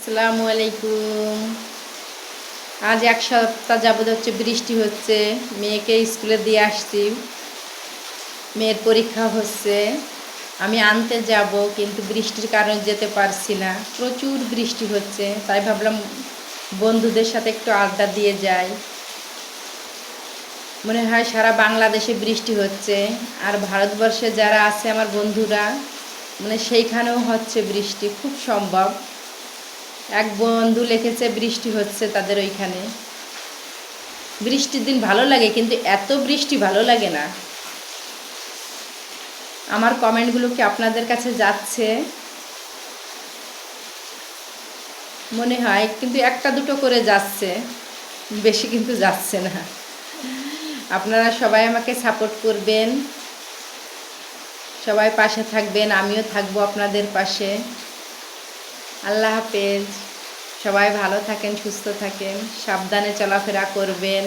আসসালামু আলাইকুম। আজ এক সপ্তাহ যাবত বৃষ্টি হচ্ছে। মেয়েকে স্কুলে দিয়ে আসছি, মেয়ের পরীক্ষা হচ্ছে। আমি আনতে যাব, কিন্তু বৃষ্টির কারণে যেতে পারছি না। প্রচুর বৃষ্টি হচ্ছে, তাই ভাবলাম বন্ধুদের সাথে একটু আড্ডা দিয়ে যাই। মনে হয় সারা বাংলাদেশে বৃষ্টি হচ্ছে, আর ভারতবর্ষে যারা আছে আমার বন্ধুরা, সেইখানেও হচ্ছে বৃষ্টি, খুব সম্ভব। এক বন্ধু লিখেছে বৃষ্টি হচ্ছে তাদের ওইখানে। বৃষ্টির দিন ভালো লাগে, কিন্তু এত বৃষ্টি ভালো লাগে না। আমার কমেন্টগুলো কি আপনাদের কাছে যাচ্ছে মনে হয়, কিন্তু একটা দুটো করে যাচ্ছে, বেশি কিন্তু যাচ্ছে না। আপনারা সবাই আমাকে সাপোর্ট করবেন, সবাই পাশে থাকবেন, আমিও থাকবো আপনাদের পাশে। আল্লাহ হাফেজ। সবাই ভালো থাকেন, সুস্থ থাকেন, সাবধানে চলাফেরা করবেন।